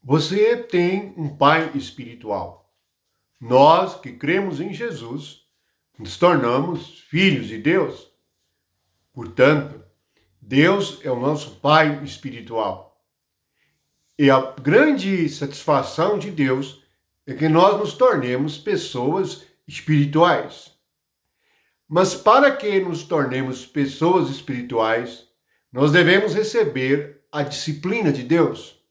Você tem um pai espiritual. Nós que cremos em Jesus nos tornamos filhos de Deus. Portanto, Deus é o nosso pai espiritual. E a grande satisfação de Deus é que nós nos tornemos pessoas espirituais. Mas para que nos tornemos pessoas espirituais, nós devemos receber a disciplina de Deus.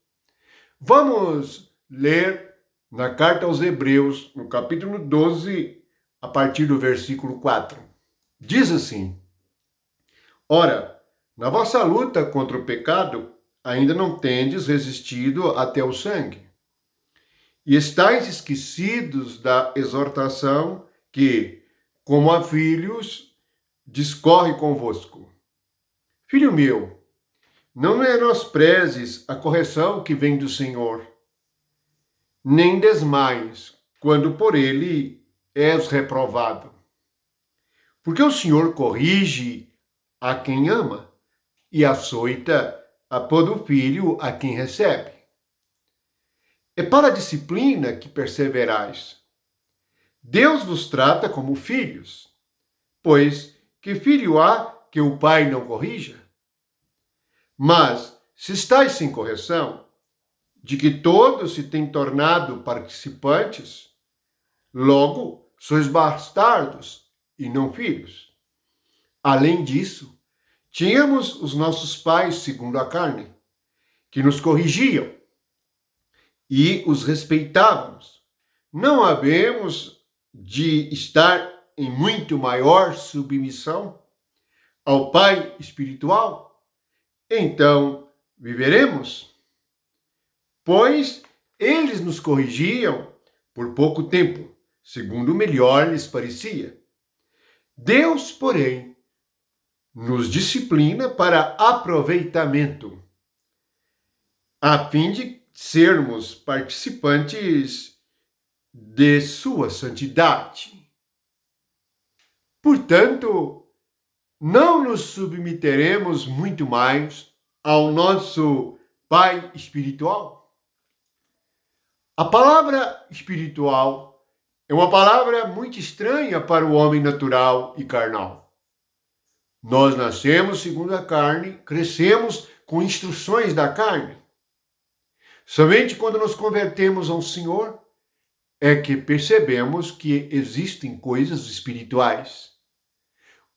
Vamos ler na carta aos Hebreus, no capítulo 12, a partir do versículo 4. Diz assim: Ora, na vossa luta contra o pecado, ainda não tendes resistido até o sangue, e estáis esquecidos da exortação que, como a filhos, discorre convosco. Filho meu, não menosprezes a correção que vem do Senhor, nem desmaies quando por ele és reprovado. Porque o Senhor corrige a quem ama e açoita a todo filho a quem recebe. É para a disciplina que perseverais. Deus vos trata como filhos, pois que filho há que o pai não corrija? Mas, se estáis sem correção, de que todos se têm tornado participantes, logo sois bastardos e não filhos. Além disso, tínhamos os nossos pais segundo a carne, que nos corrigiam e os respeitávamos. Não havemos de estar em muito maior submissão ao Pai espiritual? Então, viveremos? Pois eles nos corrigiam por pouco tempo, segundo melhor lhes parecia. Deus, porém, nos disciplina para aproveitamento, a fim de sermos participantes de sua santidade. Portanto, não nos submeteremos muito mais ao nosso Pai espiritual? A palavra espiritual é uma palavra muito estranha para o homem natural e carnal. Nós nascemos segundo a carne, crescemos com instruções da carne. Somente quando nos convertemos ao Senhor é que percebemos que existem coisas espirituais.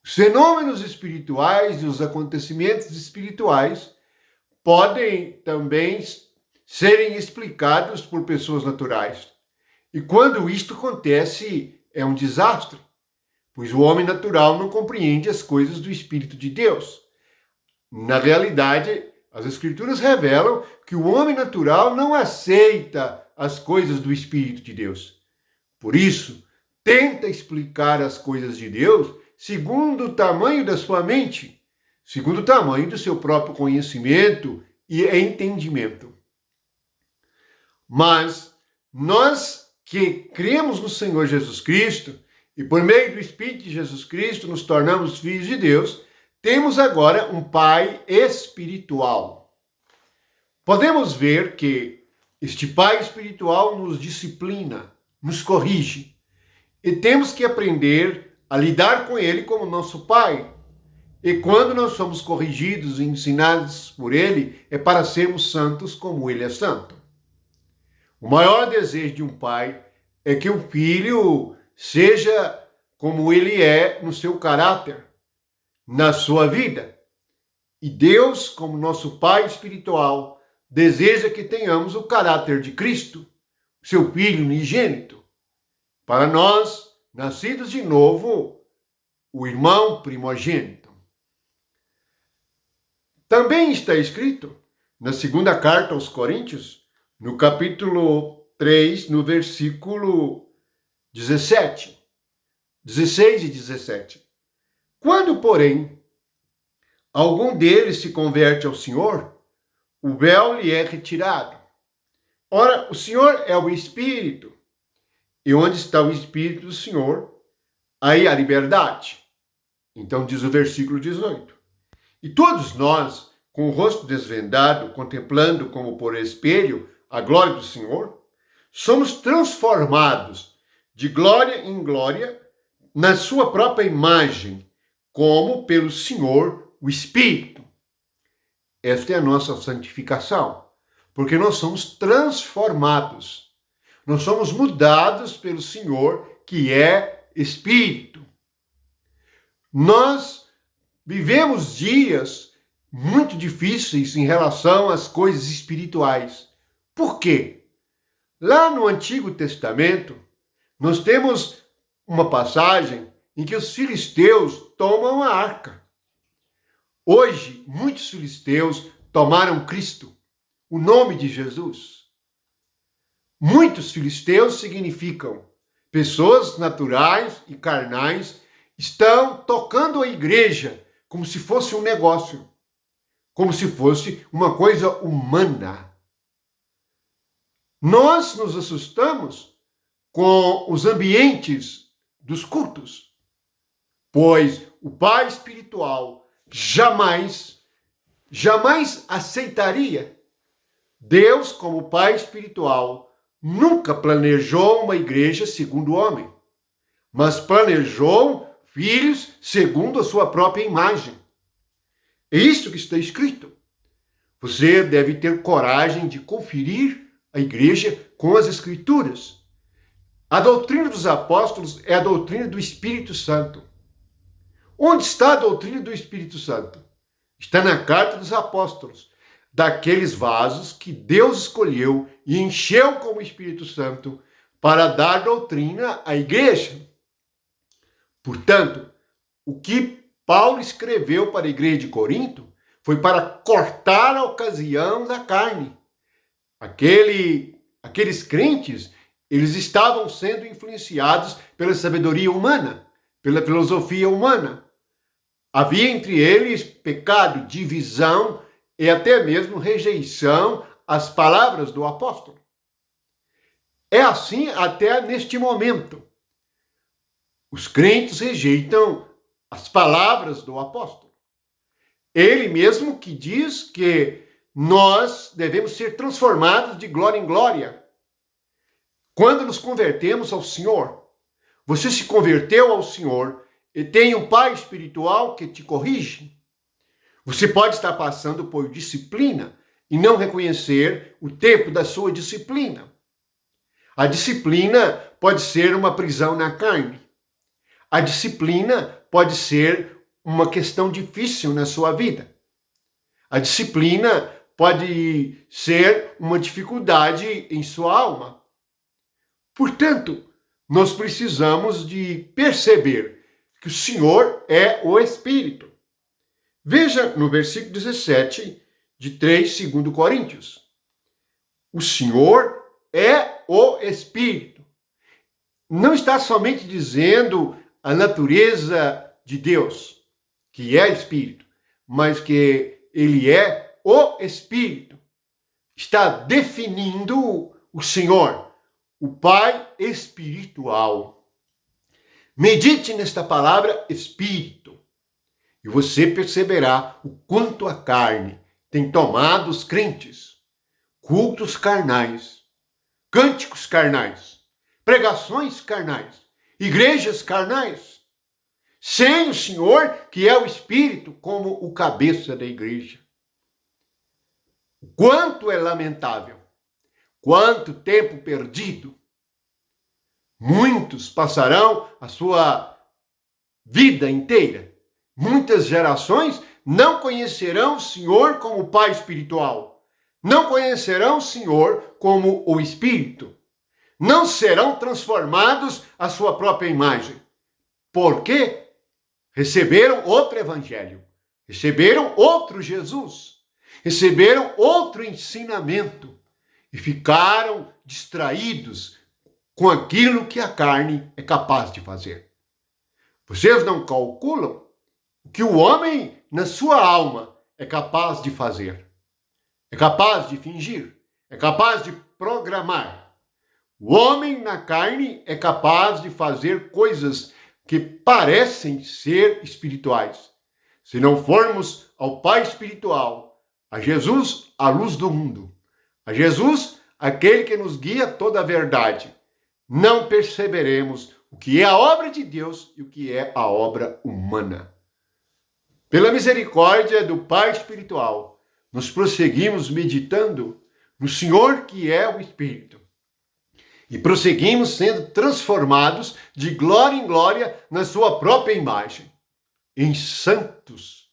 Os fenômenos espirituais e os acontecimentos espirituais podem também serem explicados por pessoas naturais. E quando isto acontece, é um desastre, pois o homem natural não compreende as coisas do Espírito de Deus. Na realidade, as Escrituras revelam que o homem natural não aceita as coisas do Espírito de Deus. Por isso, tenta explicar as coisas de Deus segundo o tamanho da sua mente, segundo o tamanho do seu próprio conhecimento e entendimento. Mas nós que cremos no Senhor Jesus Cristo e por meio do Espírito de Jesus Cristo nos tornamos filhos de Deus, temos agora um Pai espiritual. Podemos ver que este Pai espiritual nos disciplina, nos corrige, e temos que aprender a lidar com Ele como nosso Pai. E quando nós somos corrigidos e ensinados por Ele, é para sermos santos como Ele é santo. O maior desejo de um pai é que o filho seja como ele é no seu caráter, na sua vida. E Deus, como nosso Pai espiritual, deseja que tenhamos o caráter de Cristo, seu Filho unigênito. Para nós, nascidos de novo, o irmão primogênito. Também está escrito na segunda carta aos Coríntios, no capítulo 3, no versículo 16 e 17. Quando, porém, algum deles se converte ao Senhor, o véu lhe é retirado. Ora, o Senhor é o Espírito, e onde está o Espírito do Senhor, aí a liberdade. Então diz o versículo 18. E todos nós, com o rosto desvendado, contemplando como por espelho a glória do Senhor, somos transformados de glória em glória na sua própria imagem, como pelo Senhor, o Espírito. Esta é a nossa santificação, porque nós somos transformados. Nós somos mudados pelo Senhor, que é Espírito. Nós vivemos dias muito difíceis em relação às coisas espirituais. Por quê? Lá no Antigo Testamento, nós temos uma passagem em que os filisteus tomam a arca. Hoje, muitos filisteus tomaram Cristo, o nome de Jesus. Muitos filisteus significam pessoas naturais e carnais estão tocando a igreja como se fosse um negócio, como se fosse uma coisa humana. Nós nos assustamos com os ambientes dos cultos, pois o pai espiritual jamais aceitaria. Deus, como pai espiritual, nunca planejou uma igreja segundo o homem, mas planejou filhos segundo a sua própria imagem. É isso que está escrito. Você deve ter coragem de conferir a igreja com as Escrituras. A doutrina dos apóstolos é a doutrina do Espírito Santo. Onde está a doutrina do Espírito Santo? Está na carta dos apóstolos, daqueles vasos que Deus escolheu e encheu com o Espírito Santo para dar doutrina à igreja. Portanto, o que Paulo escreveu para a igreja de Corinto foi para cortar a ocasião da carne. Aqueles crentes, eles estavam sendo influenciados pela sabedoria humana, pela filosofia humana. Havia entre eles pecado, divisão e até mesmo rejeição às palavras do apóstolo. É assim até neste momento. Os crentes rejeitam as palavras do apóstolo. Ele mesmo que diz que nós devemos ser transformados de glória em glória. Quando nos convertemos ao Senhor, você se converteu ao Senhor e tem um pai espiritual que te corrige. Você pode estar passando por disciplina e não reconhecer o tempo da sua disciplina. A disciplina pode ser uma prisão na carne. A disciplina pode ser uma questão difícil na sua vida. A disciplina pode ser uma dificuldade em sua alma. Portanto, nós precisamos de perceber que o Senhor é o Espírito. Veja no versículo 17 de 2 Coríntios. O Senhor é o Espírito. Não está somente dizendo a natureza de Deus, que é Espírito, mas que ele é o Espírito. Está definindo o Senhor, o Pai espiritual. Medite nesta palavra Espírito e você perceberá o quanto a carne tem tomado os crentes. Cultos carnais, cânticos carnais, pregações carnais, igrejas carnais, sem o Senhor, que é o Espírito, como o cabeça da igreja. O quanto é lamentável, quanto tempo perdido. Muitos passarão a sua vida inteira. Muitas gerações não conhecerão o Senhor como Pai espiritual. Não conhecerão o Senhor como o Espírito. Não serão transformados à sua própria imagem. Por quê? Receberam outro evangelho. Receberam outro Jesus. Receberam outro ensinamento. E ficaram distraídos com aquilo que a carne é capaz de fazer. Vocês não calculam o que o homem, na sua alma, é capaz de fazer. É capaz de fingir. É capaz de programar. O homem na carne é capaz de fazer coisas que parecem ser espirituais. Se não formos ao Pai espiritual, a Jesus, a luz do mundo, a Jesus, aquele que nos guia a toda a verdade, não perceberemos o que é a obra de Deus e o que é a obra humana. Pela misericórdia do Pai espiritual, nos prosseguimos meditando no Senhor que é o Espírito. E prosseguimos sendo transformados de glória em glória na sua própria imagem, em santos,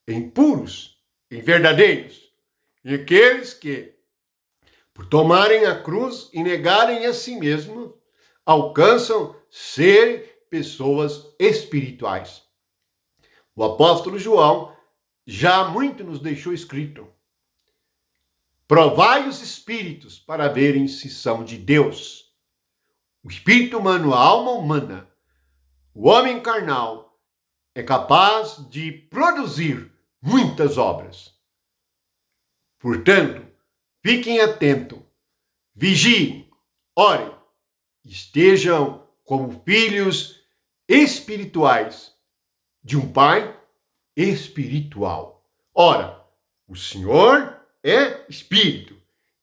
em puros, em verdadeiros, em aqueles que, por tomarem a cruz e negarem a si mesmos, alcançam ser pessoas espirituais. O apóstolo João já muito nos deixou escrito: provai os espíritos para verem se são de Deus. O espírito humano, a alma humana, o homem carnal, é capaz de produzir muitas obras. Portanto, fiquem atentos, vigiem, orem, estejam como filhos espirituais de um Pai espiritual. Ora, o Senhor é Espírito,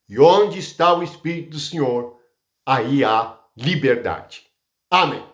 e onde está o Espírito do Senhor, aí há liberdade. Amém.